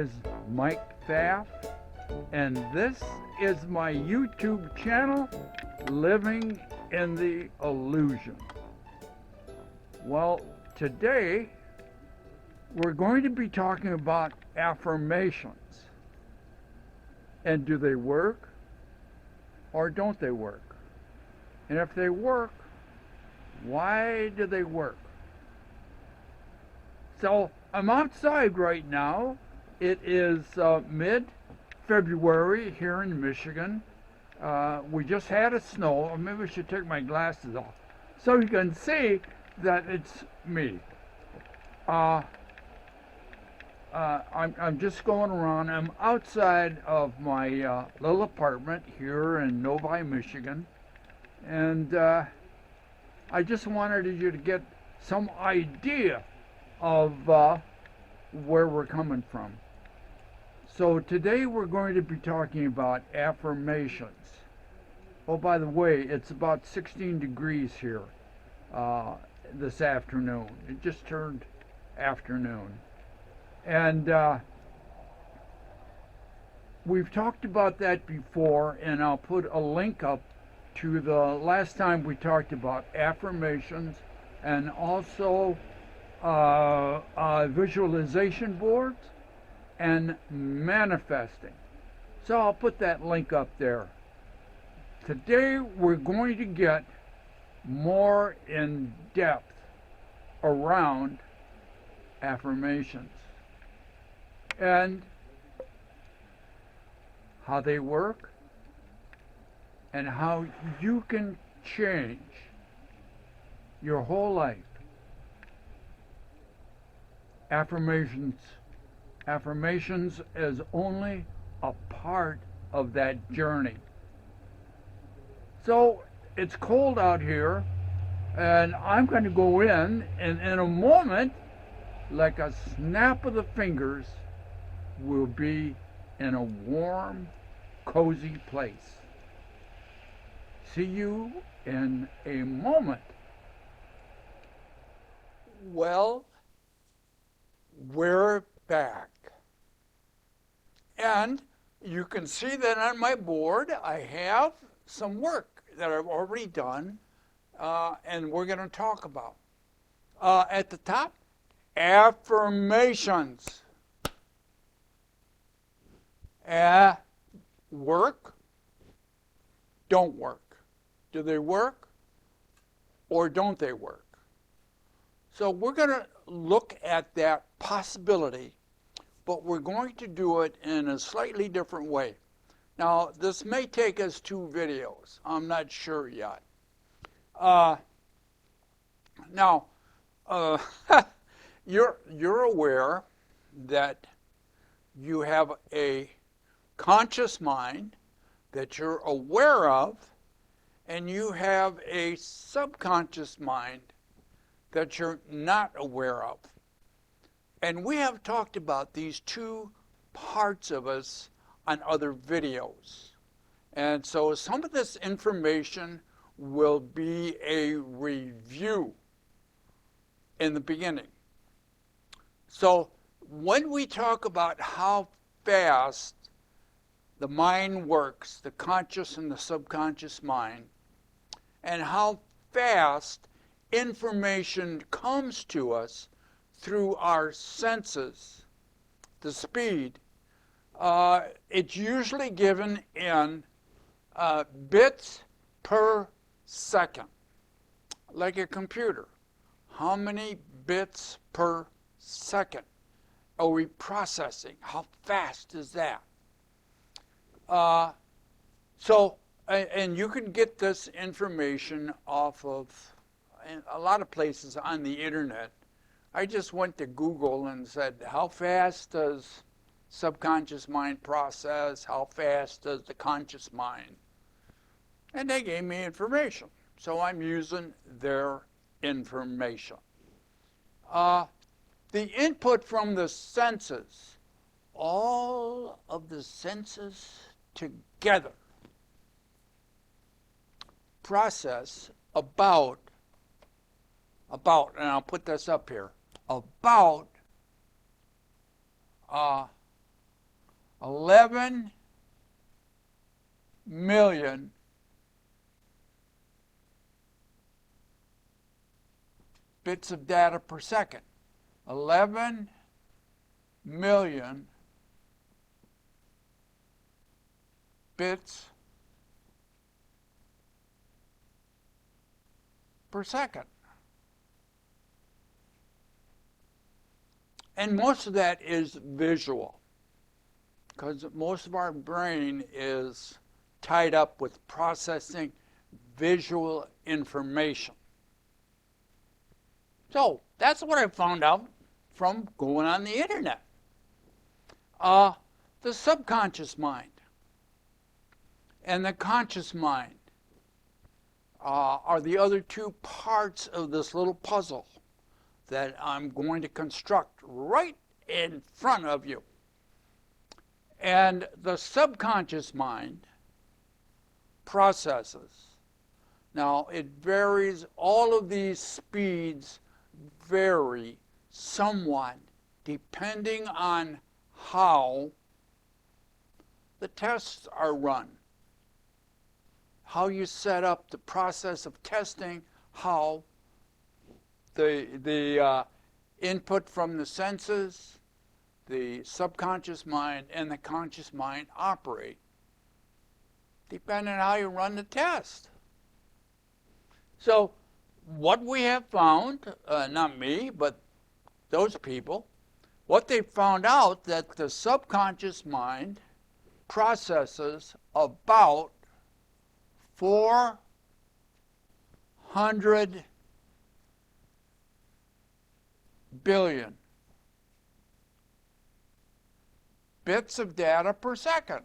is Mike Pfaff, and this is my YouTube channel, Living in the Illusion. Well, today we're going to be talking about affirmations. And do they work or don't they work? And if they work, why do they work? So I'm outside right now. It is mid-February here in Michigan. We just had a snow. Or maybe I should take my glasses off so you can see that it's me. I'm just going around. I'm outside of my little apartment here in Novi, Michigan. And I just wanted you to get some idea of where we're coming from. So today we're going to be talking about affirmations. Oh, by the way, it's about 16 degrees here this afternoon. It just turned afternoon. And we've talked about that before, and I'll put a link up to the last time we talked about affirmations and also visualization boards and manifesting. So I'll put that link up there. Today we're going to get more in depth around affirmations and how they work and how you can change your whole life. Affirmations is only a part of that journey. So it's cold out here, and I'm going to go in, and in a moment, like a snap of the fingers, we'll be in a warm, cozy place. See you in a moment. Well, we're back. And you can see that on my board I have some work that I've already done and we're going to talk about. At the top, affirmations. Work, don't work. Do they work or don't they work? So we're going to look at that possibility, but we're going to do it in a slightly different way. Now, this may take us 2 videos. I'm not sure yet. Now, you're aware that you have a conscious mind that you're aware of, and you have a subconscious mind that you're not aware of. And we have talked about these 2 parts of us on other videos. And so some of this information will be a review in the beginning. So when we talk about how fast the mind works, the conscious and the subconscious mind, and how fast information comes to us through our senses, the speed, it's usually given in bits per second, like a computer. How many bits per second are we processing? How fast is that? And you can get this information off of a lot of places on the internet. I just went to Google and said, how fast does subconscious mind process? How fast does the conscious mind? And they gave me information. So I'm using their information. The input from the senses, all of the senses together, process about, and I'll put this up here, about 11 million bits of data per second. 11 million bits per second. And most of that is visual, because most of our brain is tied up with processing visual information. So that's what I found out from going on the internet. The subconscious mind and the conscious mind are the other two parts of this little puzzle that I'm going to construct right in front of you. And the subconscious mind processes. Now, it varies. All of these speeds vary somewhat depending on how the tests are run, how you set up the process of testing, how the input from the senses, the subconscious mind, and the conscious mind operate, depending on how you run the test. So what we have found, not me, but those people, what they found out that the subconscious mind processes about 400 billion bits of data per second.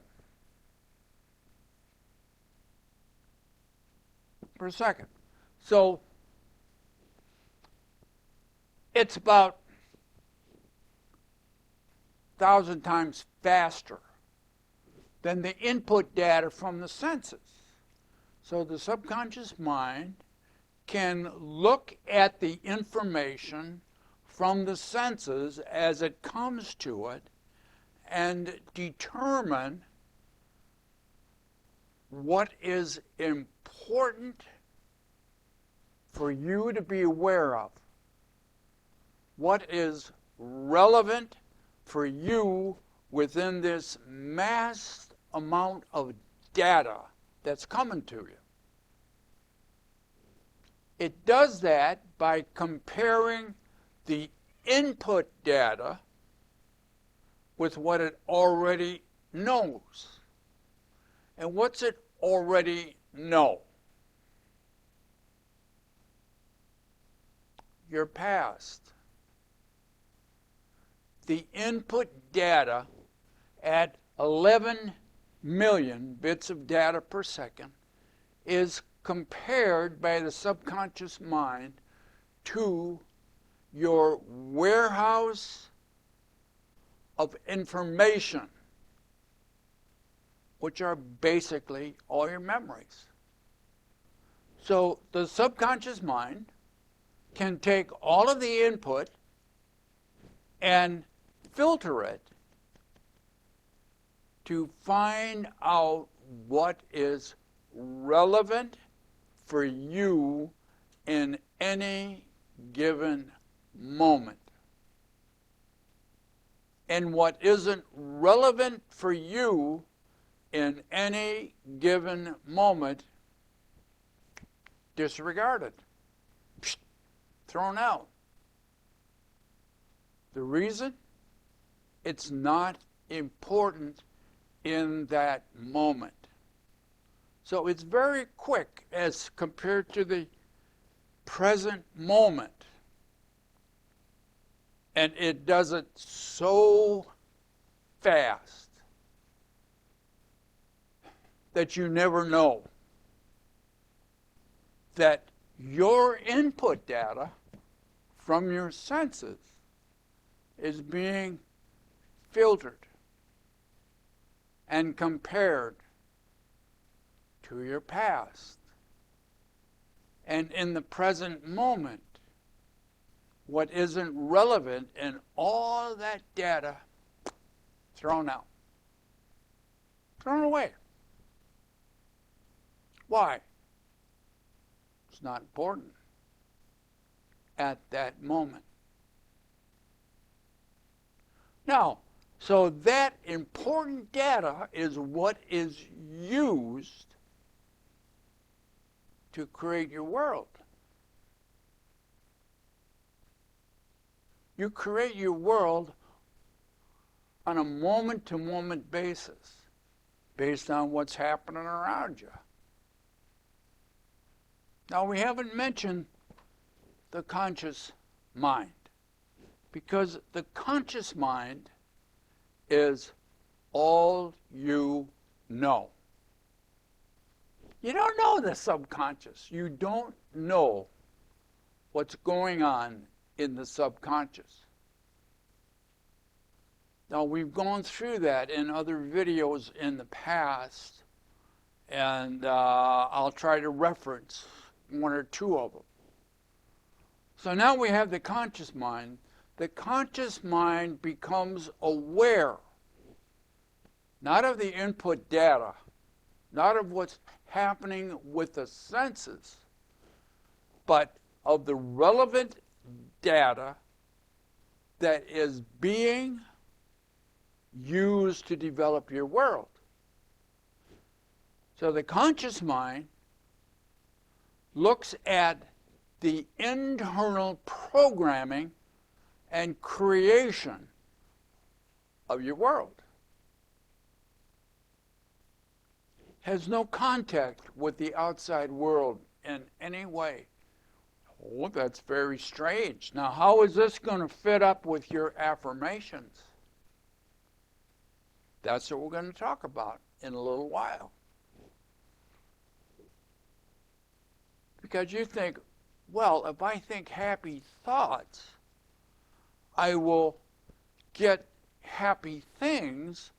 So it's about 1,000 times faster than the input data from the senses. So the subconscious mind can look at the information from the senses as it comes to it and determine what is important for you to be aware of, what is relevant for you within this mass amount of data that's coming to you. It does that by comparing the input data with what it already knows. And what's it already know? Your past. The input data at 11 million bits of data per second is compared by the subconscious mind to your warehouse of information, which are basically all your memories. So the subconscious mind can take all of the input and filter it to find out what is relevant for you in any given moment. And what isn't relevant for you in any given moment, disregarded, thrown out. The reason? It's not important in that moment. So it's very quick as compared to the present moment. And it does it so fast that you never know that your input data from your senses is being filtered and compared to your past. And in the present moment, what isn't relevant in all that data thrown out. Thrown away. Why? It's not important at that moment. Now, so that important data is what is used to create your world. You create your world on a moment-to-moment basis, based on what's happening around you. Now, we haven't mentioned the conscious mind, because the conscious mind is all you know. You don't know the subconscious. You don't know what's going on in the subconscious. Now, we've gone through that in other videos in the past, and I'll try to reference one or two of them. So now we have the conscious mind. The conscious mind becomes aware, not of the input data, not of what's happening with the senses, but of the relevant data that is being used to develop your world. So the conscious mind looks at the internal programming and creation of your world. Has no contact with the outside world in any way. Oh, that's very strange. Now, how is this going to fit up with your affirmations? That's what we're going to talk about in a little while. Because you think, well, if I think happy thoughts, I will get happy things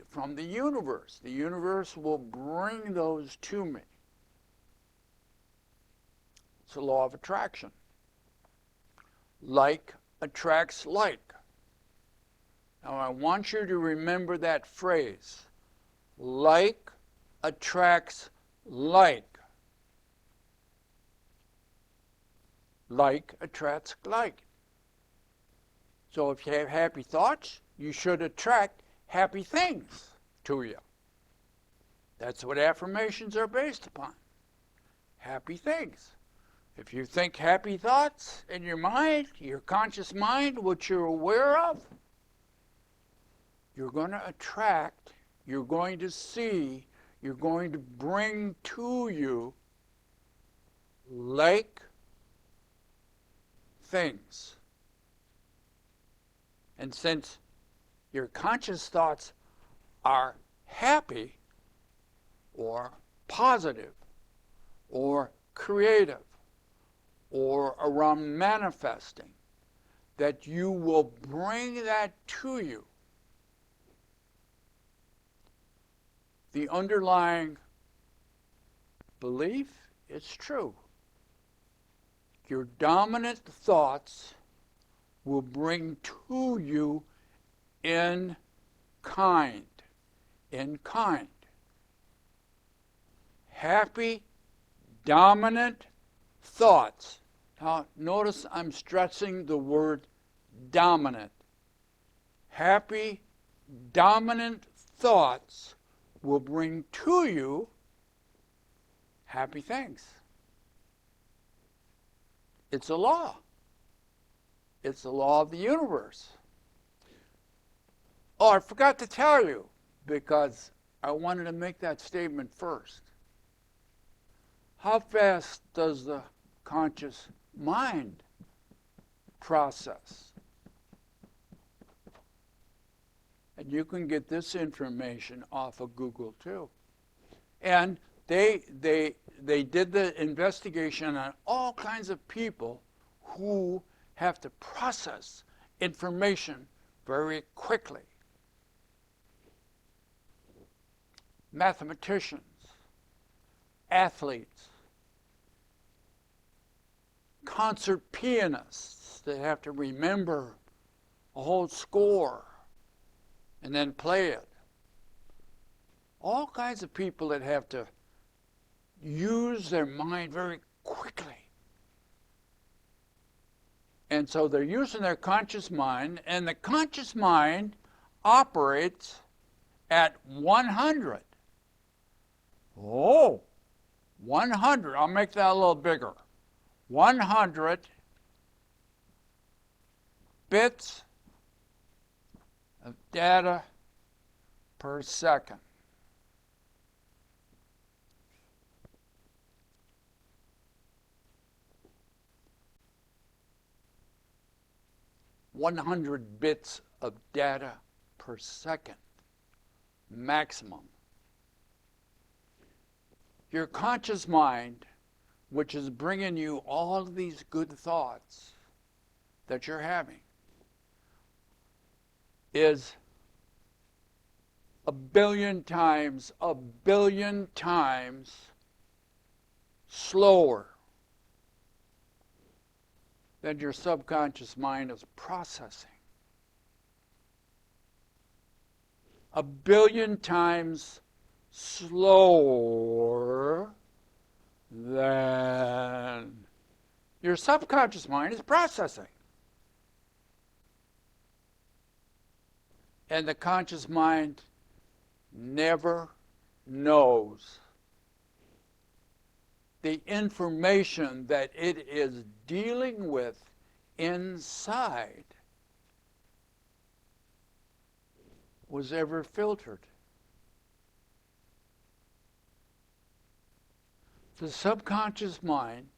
from the universe. The universe will bring those to me. It's a law of attraction. Like attracts like. Now, I want you to remember that phrase. Like attracts like. Like attracts like. So if you have happy thoughts, you should attract happy things to you. That's what affirmations are based upon. Happy things. If you think happy thoughts in your mind, your conscious mind, what you're aware of, you're going to attract, you're going to see, you're going to bring to you like things. And since your conscious thoughts are happy or positive or creative or around manifesting, that you will bring that to you. The underlying belief is true. Your dominant thoughts will bring to you in kind. Happy, dominant thoughts. Now, notice I'm stressing the word dominant. Happy, dominant thoughts will bring to you happy things. It's a law. It's the law of the universe. Oh, I forgot to tell you, because I wanted to make that statement first. How fast does the conscious mind process? And you can get this information off of Google too. And they did the investigation on all kinds of people who have to process information very quickly. Mathematicians, athletes, concert pianists that have to remember a whole score and then play it. all kinds of people that have to use their mind very quickly. And so they're using their conscious mind, and the conscious mind operates at 100. Oh, 100. I'll make that a little bigger. 100 bits of data per second. "100 bits of data per second, maximum." Your conscious mind, which is bringing you all of these good thoughts that you're having, is a billion times slower than your subconscious mind is processing. A billion times slower than your subconscious mind is processing. And the conscious mind never knows the information that it is dealing with inside was ever filtered. The subconscious mind,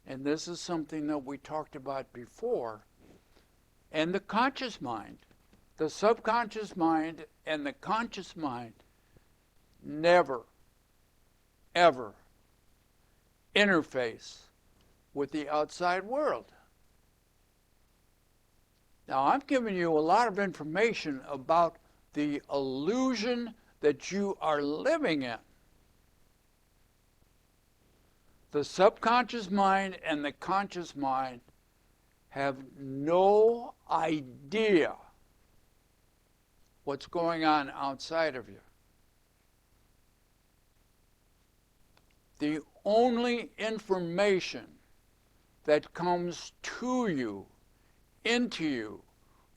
and this is something that we talked about before, and the conscious mind, the subconscious mind and the conscious mind never, ever interface with the outside world. Now, I'm giving you a lot of information about the illusion that you are living in. The subconscious mind and the conscious mind have no idea what's going on outside of you. The only information that comes to you, into you,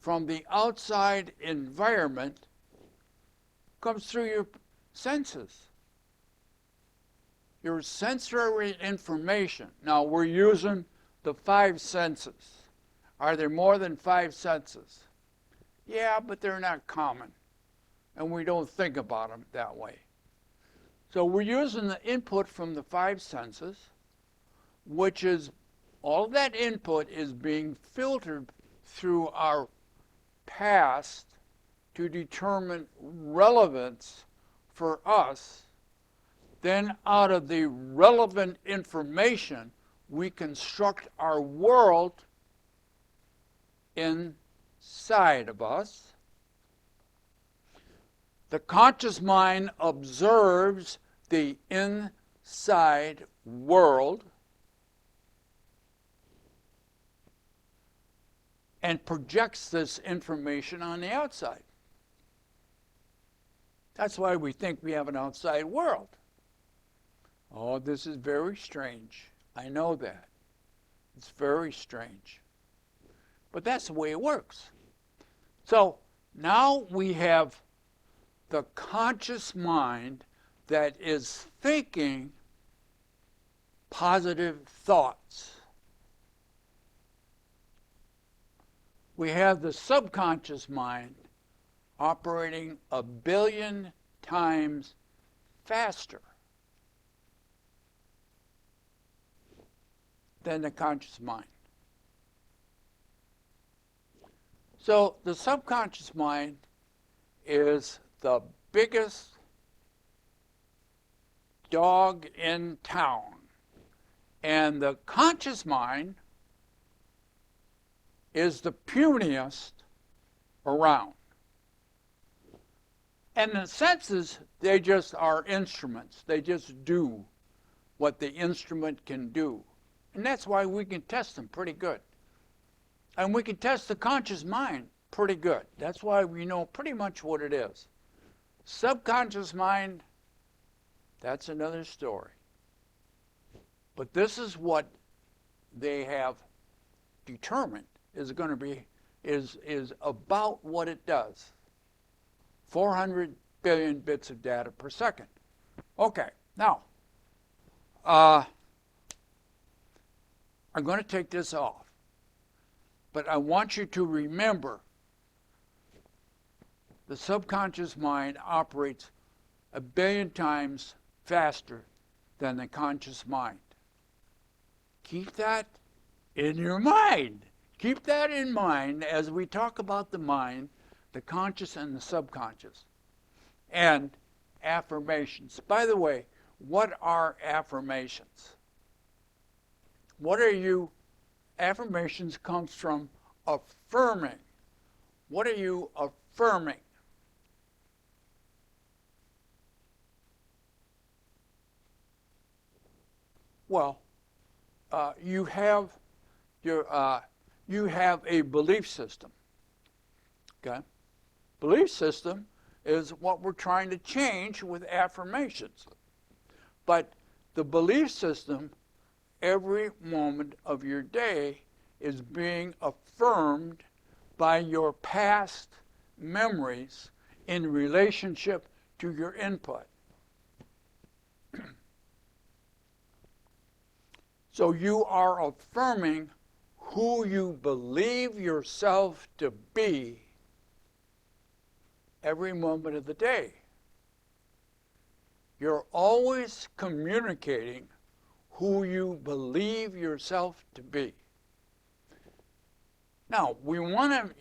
from the outside environment comes through your senses. Your sensory information. Now, we're using the 5 senses. Are there more than 5 senses? Yeah, but they're not common, and we don't think about them that way. So we're using the input from the 5 senses, which is, all of that input is being filtered through our past to determine relevance for us. Then out of the relevant information, we construct our world inside of us. The conscious mind observes the inside world and projects this information on the outside. That's why we think we have an outside world. Oh, this is very strange. I know that. It's very strange. But that's the way it works. So now we have the conscious mind that is thinking positive thoughts. We have the subconscious mind operating a billion times faster than the conscious mind. So the subconscious mind is the biggest dog in town. And the conscious mind is the puniest around. And the senses, they just are instruments. They just do what the instrument can do. And that's why we can test them pretty good. And we can test the conscious mind pretty good. That's why we know pretty much what it is. Subconscious mind That's another story. But this is what they have determined is going to be, is about what it does. 400 billion bits of data per second. Okay, now, I'm going to take this off. But I want you to remember the subconscious mind operates 1 billion times faster than the conscious mind. Keep that in your mind. Keep that in mind as we talk about the mind, the conscious and the subconscious. And affirmations. By the way, what are affirmations? What are you? Affirmations comes from affirming. What are you affirming? Well, you have a belief system. Okay, belief system is what we're trying to change with affirmations. But the belief system, every moment of your day, is being affirmed by your past memories in relationship to your input. So you are affirming who you believe yourself to be every moment of the day. You're always communicating who you believe yourself to be. Now, we want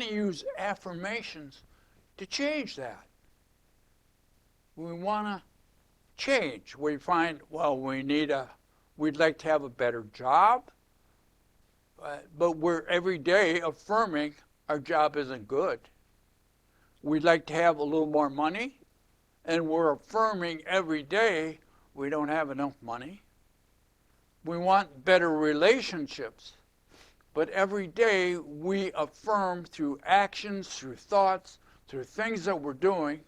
to use affirmations to change that. We want to change. We find, well, we'd like to have a better job, but we're every day affirming our job isn't good. We'd like to have a little more money, and we're affirming every day we don't have enough money. We want better relationships, but every day we affirm through actions, through thoughts, through things that we're doing,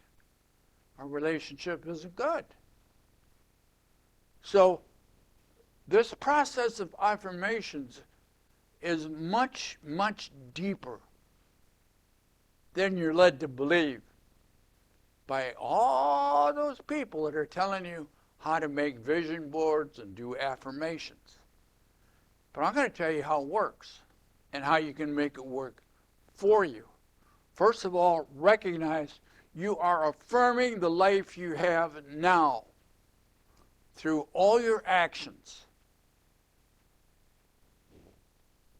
our relationship isn't good. So this process of affirmations is much, much deeper than you're led to believe by all those people that are telling you how to make vision boards and do affirmations. But I'm going to tell you how it works and how you can make it work for you. First of all, recognize you are affirming the life you have now through all your actions.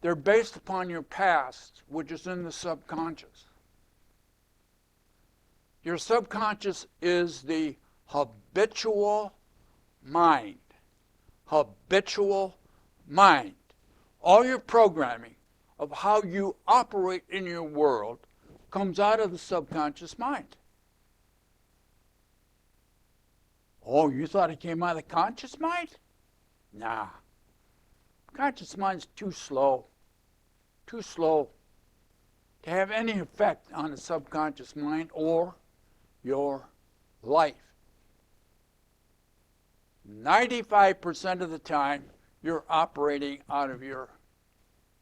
They're based upon your past, which is in the subconscious. Your subconscious is the habitual mind. Habitual mind. All your programming of how you operate in your world comes out of the subconscious mind. Oh, you thought it came out of the conscious mind? Nah. Conscious mind's too slow to have any effect on the subconscious mind or your life. 95% of the time, you're operating out of your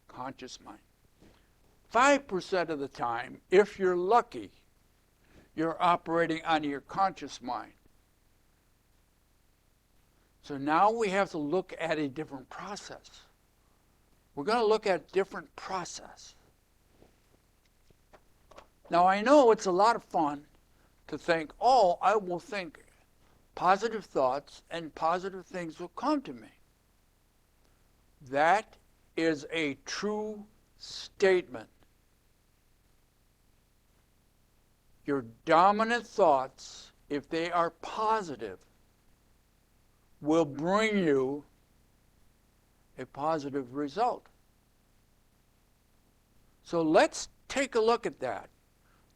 conscious mind. 5% of the time, if you're lucky, you're operating out of your conscious mind. So now we have to look at a different process. We're going to look at a different process. Now I know it's a lot of fun to think, oh, I will think positive thoughts and positive things will come to me. That is a true statement. Your dominant thoughts, if they are positive, will bring you a positive result. So let's take a look at that.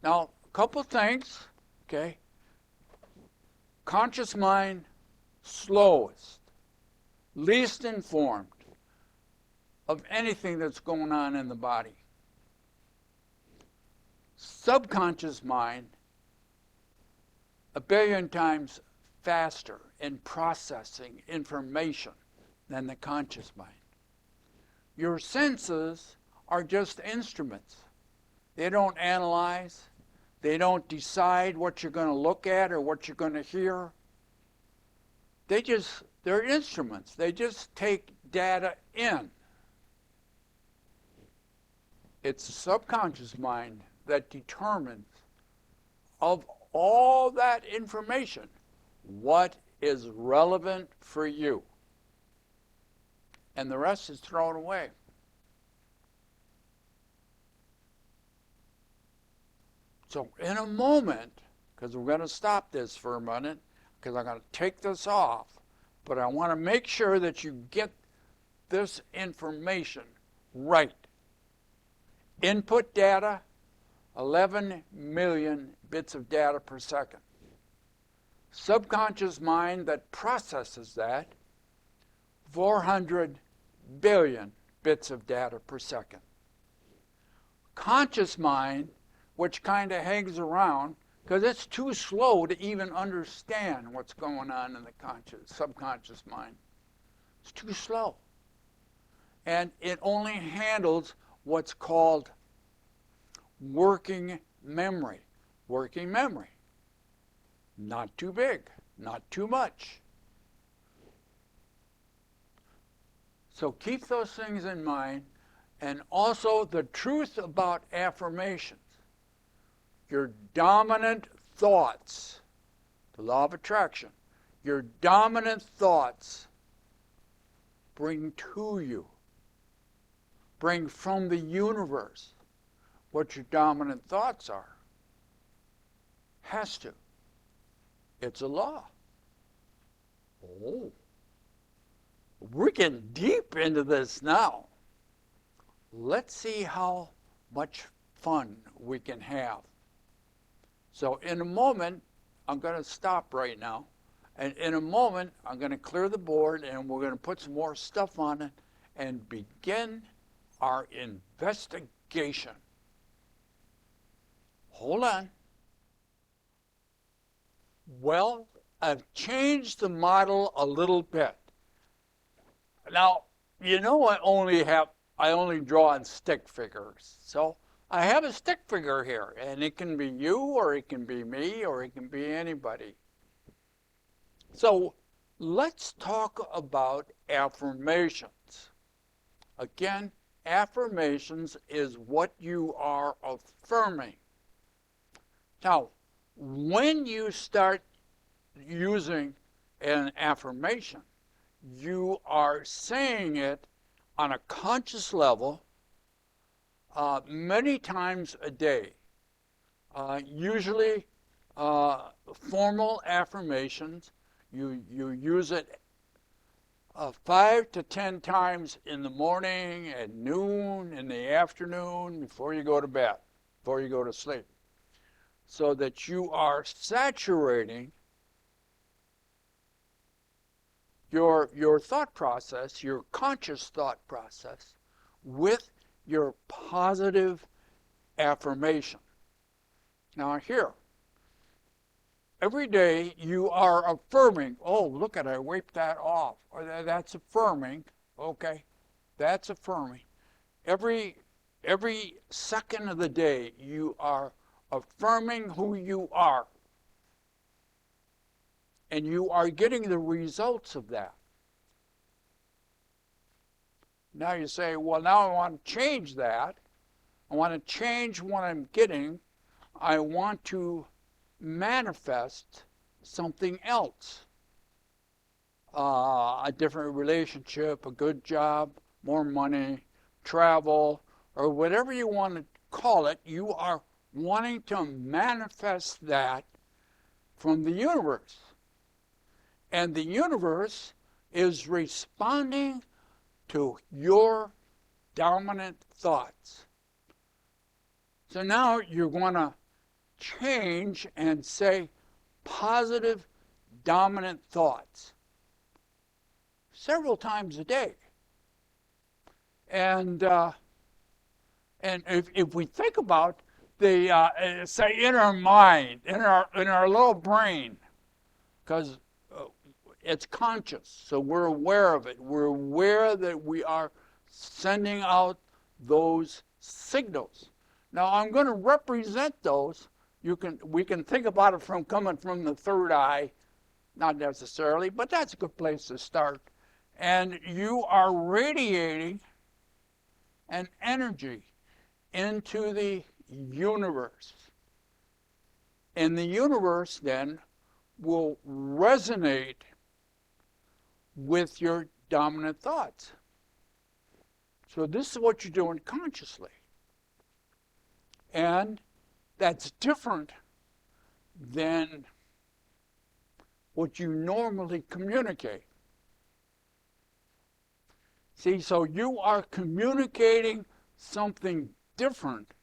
Now, a couple things, okay? Conscious mind, slowest, least informed of anything that's going on in the body. Subconscious mind, 1 billion times faster in processing information than the conscious mind. Your senses are just instruments. They don't analyze. They don't decide what you're going to look at or what you're going to hear. They're instruments. They just take data in. It's the subconscious mind that determines, of all that information, what is relevant for you. And the rest is thrown away. So in a moment, because we're going to stop this for a minute, because I'm going to take this off, but I want to make sure that you get this information right. Input data, 11 million bits of data per second. Subconscious mind that processes that, 400 billion bits of data per second. Conscious mind, which kind of hangs around because it's too slow to even understand what's going on in the subconscious mind. It's too slow. And it only handles what's called working memory. Working memory. Not too big, not too much. So keep those things in mind, and also the truth about affirmations. Your dominant thoughts, the law of attraction, your dominant thoughts bring to you, bring from the universe what your dominant thoughts are. Has to. It's a law. Oh. We're getting deep into this now. Let's see how much fun we can have. So in a moment, I'm going to stop right now. And in a moment, I'm going to clear the board and we're going to put some more stuff on it and begin our investigation. Hold on. Well, I've changed the model a little bit. Now, you know I only draw on stick figures. So I have a stick figure here, and it can be you, or it can be me, or it can be anybody. So let's talk about affirmations. Again, affirmations is what you are affirming. Now, when you start using an affirmation, you are saying it on a conscious level many times a day. Usually formal affirmations, you use it 5 to 10 times in the morning, at noon, in the afternoon, before you go to bed, before you go to sleep, so that you are saturating your thought process, your conscious thought process, with your positive affirmation. Now here, every day you are affirming, oh, look at, I wiped that off. Or that's affirming, okay, that's affirming. Every second of the day you are affirming who you are. And you are getting the results of that. Now you say, well, now I want to change that. I want to change what I'm getting. I want to manifest something else. A different relationship, a good job, more money, travel, or whatever you want to call it. You are wanting to manifest that from the universe. And the universe is responding to your dominant thoughts. So now you're going to change and say positive dominant thoughts several times a day. And if we think about the say in our mind, in our little brain, because it's conscious. So we're aware of it. We're aware that we are sending out those signals. Now I'm going to represent those. We can think about it from coming from the third eye, not necessarily, but that's a good place to start. And you are radiating an energy into the universe. And the universe then will resonate with your dominant thoughts. So this is what you're doing consciously. And that's different than what you normally communicate. See, so you are communicating something different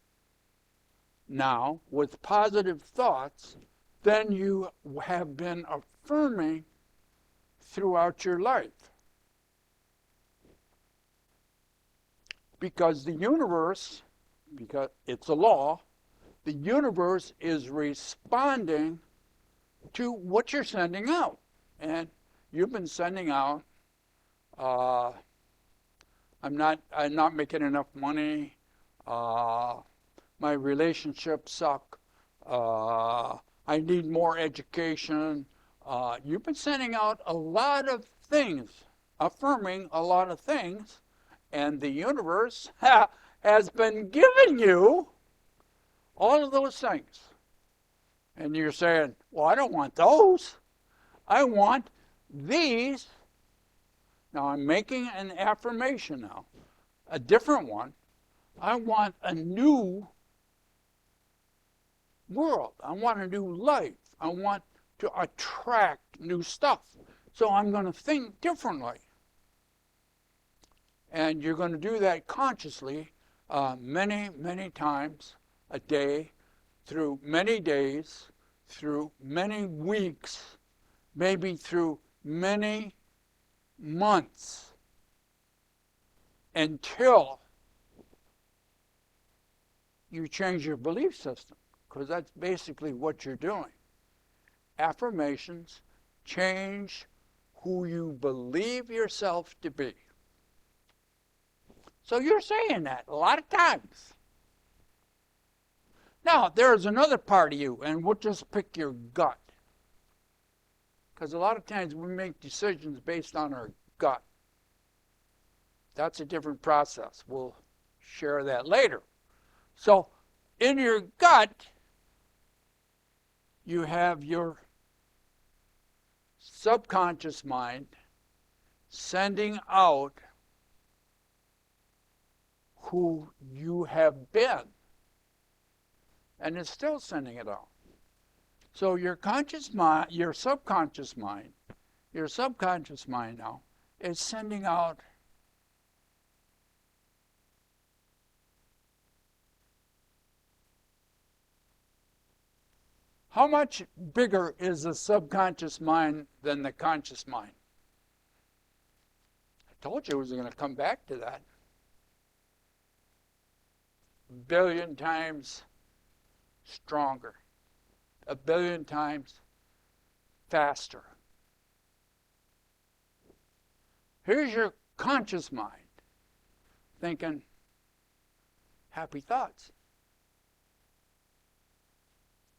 now with positive thoughts than you have been affirming throughout your life. Because the universe, because it's a law, the universe is responding to what you're sending out. And you've been sending out, I'm not making enough money, my relationships suck, I need more education. You've been sending out a lot of things, affirming a lot of things, and the universe has been giving you all of those things. And you're saying, well, I don't want those. I want these. Now I'm making an affirmation now, a different one. I want a new world. I want a new life. I want to attract new stuff. So I'm going to think differently. And you're going to do that consciously many, many times a day, through many days, through many weeks, maybe through many months, until you change your belief system, because that's basically what you're doing. Affirmations change who you believe yourself to be. So you're saying that a lot of times. Now, there's another part of you, and we'll just pick your gut. Because a lot of times we make decisions based on our gut. That's a different process. We'll share that later. So, in your gut, you have your subconscious mind sending out who you have been. And it's still sending it out. So your conscious mind, your subconscious mind now is sending out how much bigger is the subconscious mind than the conscious mind? I told you I was going to come back to that. 1 billion times stronger, 1 billion times faster. Here's your conscious mind thinking happy thoughts.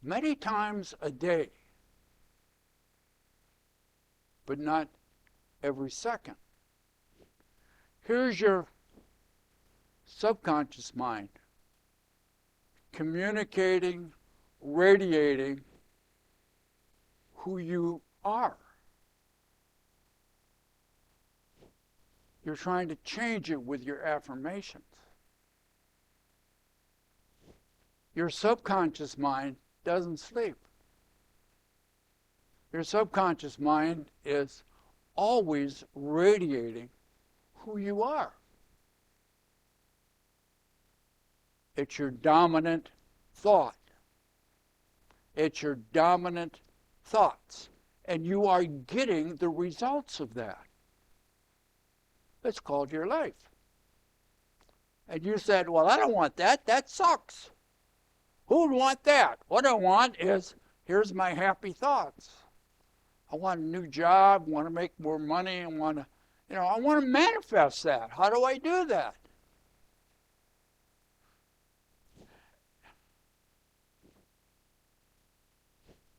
Many times a day, but not every second. Here's your subconscious mind communicating, radiating who you are. You're trying to change it with your affirmations. Your subconscious mind doesn't sleep. Your subconscious mind is always radiating who you are. It's your dominant thought. It's your dominant thoughts. And you are getting the results of that. It's called your life. And you said, well, I don't want that. That sucks. Who would want that? What I want is, here's my happy thoughts. I want a new job, I want to make more money, I want to manifest that. How do I do that?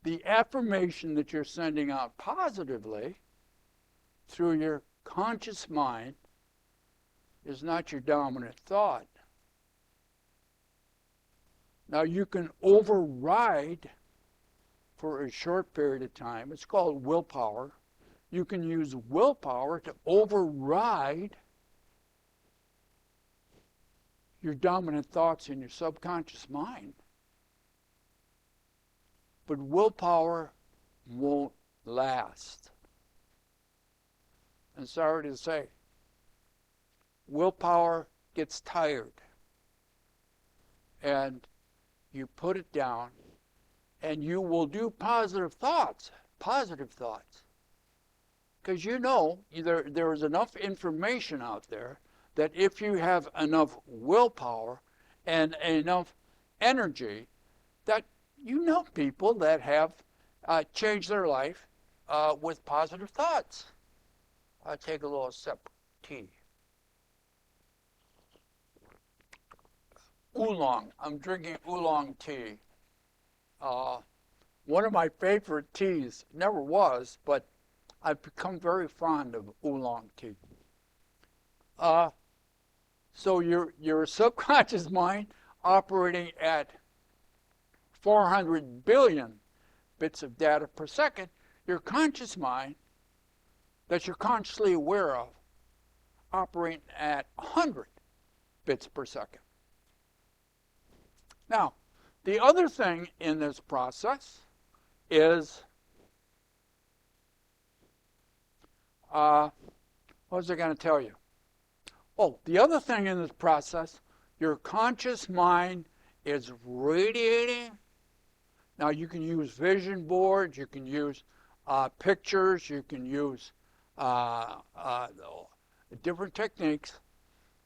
The affirmation that you're sending out positively through your conscious mind is not your dominant thought. Now you can override for a short period of time. It's called willpower. You can use willpower to override your dominant thoughts in your subconscious mind. But willpower won't last. And sorry to say, willpower gets tired. And you put it down, and you will do positive thoughts. Because there is enough information out there that if you have enough willpower and enough energy, that people that have changed their life with positive thoughts. I'll take a little sip of tea. Oolong. I'm drinking oolong tea. One of my favorite teas. Never was, but I've become very fond of oolong tea. So your subconscious mind operating at 400 billion bits of data per second, your conscious mind that you're consciously aware of operating at 100 bits per second. Now, the other thing in this process is, what was I going to tell you? Oh, the other thing in this process, your conscious mind is radiating. Now, you can use vision boards, you can use pictures, you can use different techniques,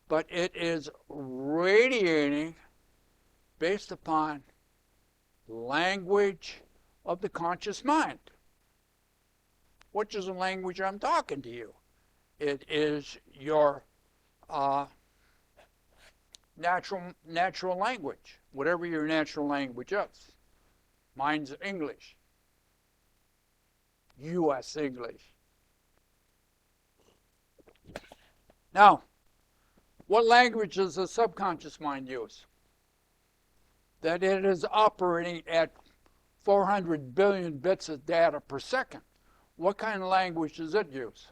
but it is radiating based upon language of the conscious mind. Which is the language I'm talking to you? It is your natural language, whatever your natural language is. Mine's English, U.S. English. Now, what language does the subconscious mind use? That it is operating at 400 billion bits of data per second. What kind of language does it use?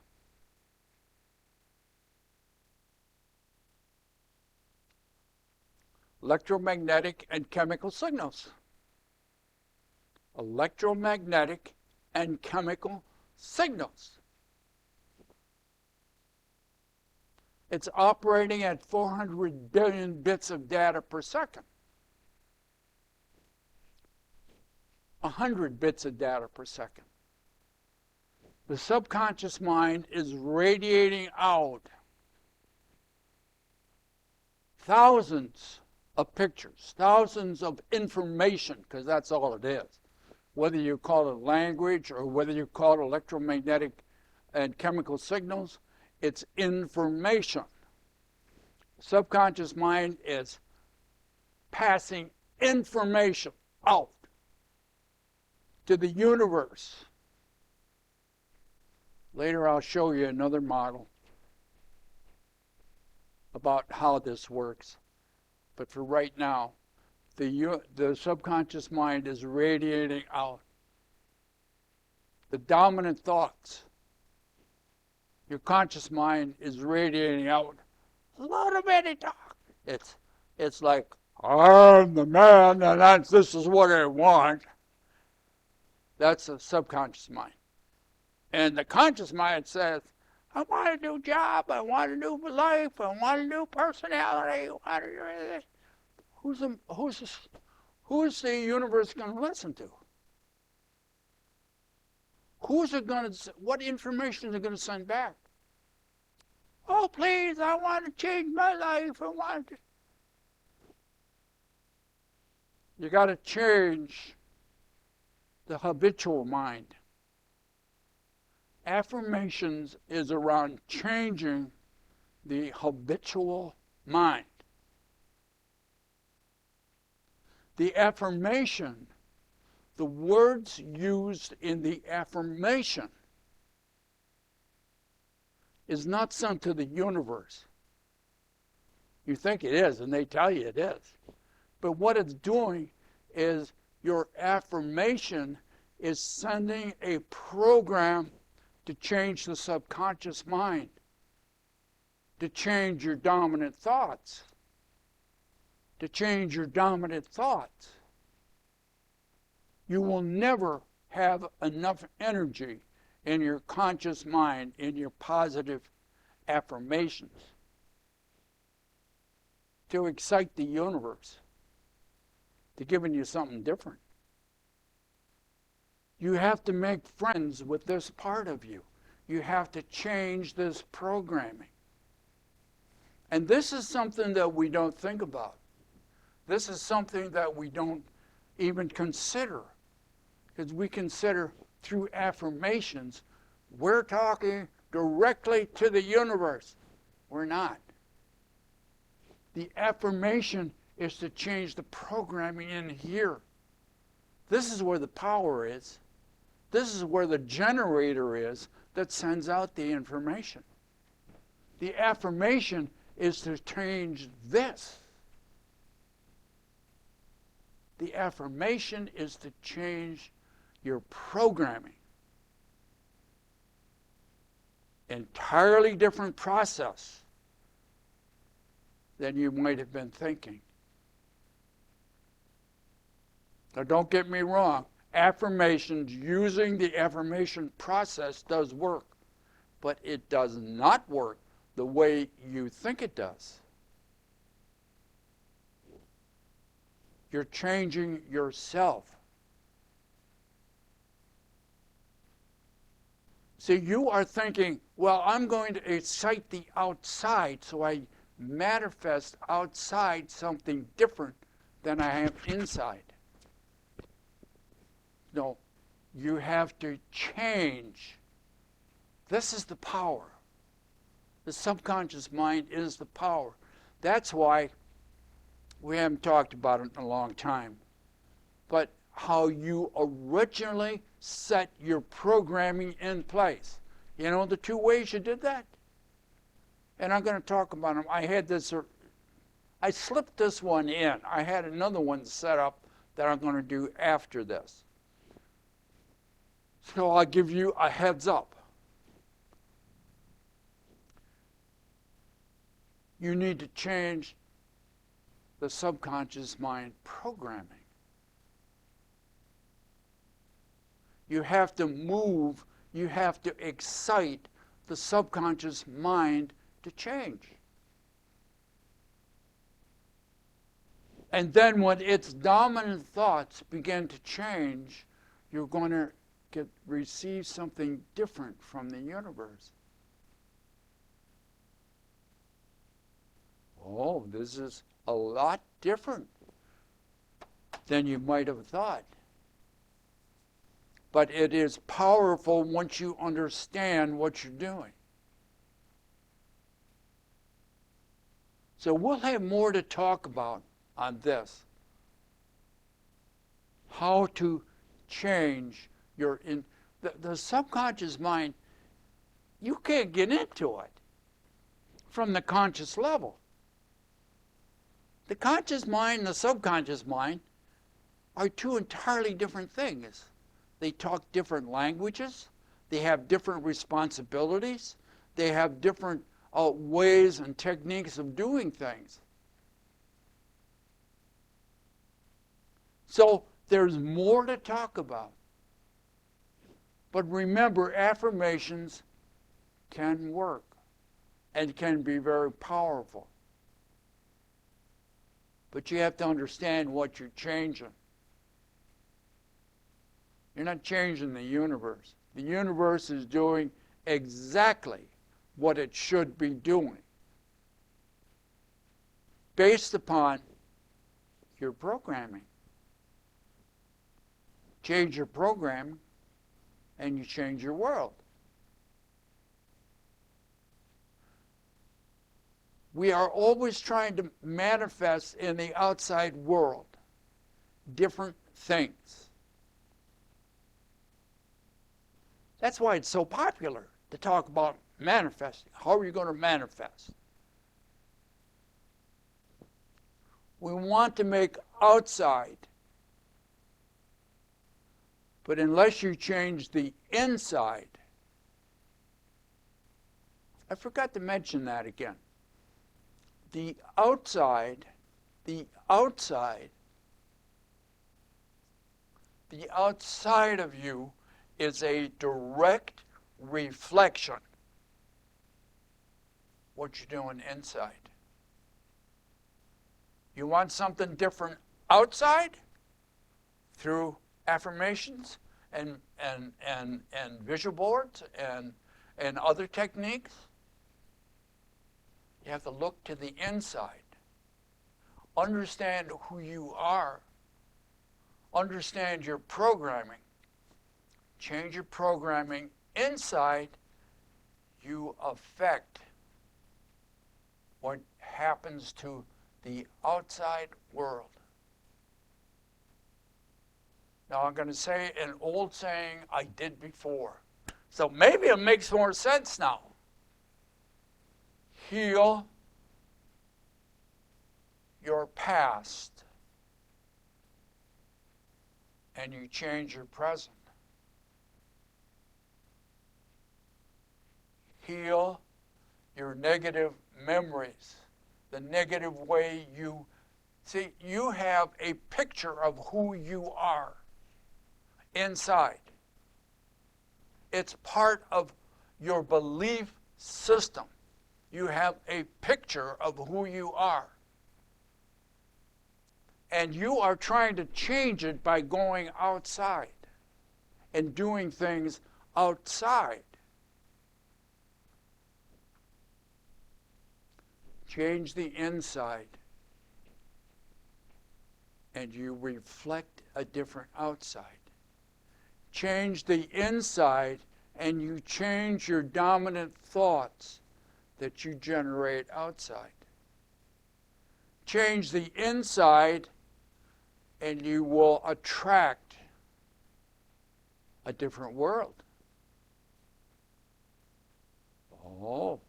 Electromagnetic and chemical signals. Electromagnetic and chemical signals. It's operating at 400 billion bits of data per second. 100 bits of data per second. The subconscious mind is radiating out thousands of pictures, thousands of information, because that's all it is. Whether you call it language or whether you call it electromagnetic and chemical signals, it's information. Subconscious mind is passing information out to the universe. Later I'll show you another model about how this works. But for right now, the subconscious mind is radiating out the dominant thoughts. Your conscious mind is radiating out a lot of any talk. It's like, I'm the man, and this is what I want. That's the subconscious mind. And the conscious mind says, I want a new job, I want a new life, I want a new personality, I want a who's the universe going to listen to? What information is it going to send back? Oh, please, I want to change my life, You got to change the habitual mind. Affirmations is around changing the habitual mind. The affirmation, the words used in the affirmation, is not sent to the universe. You think it is, and they tell you it is. But what it's doing is your affirmation is sending a program to change the subconscious mind, to change your dominant thoughts, to change your dominant thoughts. You will never have enough energy in your conscious mind, in your positive affirmations, to excite the universe, to giving you something different. You have to make friends with this part of you. You have to change this programming. And this is something that we don't think about. This is something that we don't even consider. Because we consider through affirmations, we're talking directly to the universe. We're not. The affirmation is to change the programming in here. This is where the power is. This is where the generator is that sends out the information. The affirmation is to change this. The affirmation is to change your programming. Entirely different process than you might have been thinking. Now, don't get me wrong. Affirmations, using the affirmation process does work, but it does not work the way you think it does. You're changing yourself. See, you are thinking, well, I'm going to excite the outside, so I manifest outside something different than I have inside. No, you have to change. This is the power. The subconscious mind is the power. That's why we haven't talked about it in a long time. But how you originally set your programming in place. You know the two ways you did that? And I'm going to talk about them. I slipped this one in. I had another one set up that I'm going to do after this. So I'll give you a heads up. You need to change the subconscious mind programming. You have to move, you have to excite the subconscious mind to change. And then when its dominant thoughts begin to change, you're going to receive something different from the universe. Oh, this is a lot different than you might have thought. But it is powerful once you understand what you're doing. So we'll have more to talk about on this. How to change the subconscious mind. You can't get into it from the conscious level. The conscious mind and the subconscious mind are two entirely different things. They talk different languages. They have different responsibilities. They have different ways and techniques of doing things. So there's more to talk about. But remember, affirmations can work and can be very powerful. But you have to understand what you're changing. You're not changing the universe. The universe is doing exactly what it should be doing based upon your programming. Change your programming and you change your world. We are always trying to manifest in the outside world different things. That's why it's so popular to talk about manifesting. How are you going to manifest? We want to make outside, but unless you change the inside, I forgot to mention that again. The outside of you is a direct reflection of what you're doing inside. You want something different outside? Through affirmations and visual boards and other techniques? You have to look to the inside. Understand who you are. Understand your programming. Change your programming inside. You affect what happens to the outside world. Now I'm going to say an old saying I did before. So maybe it makes more sense now. Heal your past and you change your present. Heal your negative memories, the negative way you see. You have a picture of who you are inside. It's part of your belief system. You have a picture of who you are. And you are trying to change it by going outside and doing things outside. Change the inside, and you reflect a different outside. Change the inside, and you change your dominant thoughts that you generate outside. Change the inside, and you will attract a different world. Oh,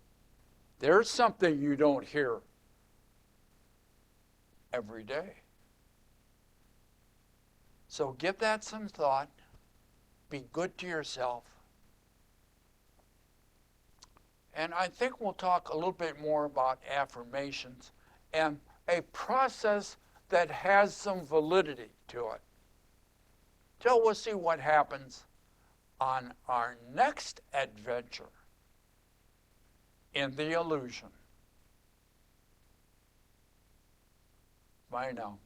there's something you don't hear every day. So give that some thought. Be good to yourself. And I think we'll talk a little bit more about affirmations and a process that has some validity to it. So we'll see what happens on our next adventure in the illusion. Bye now.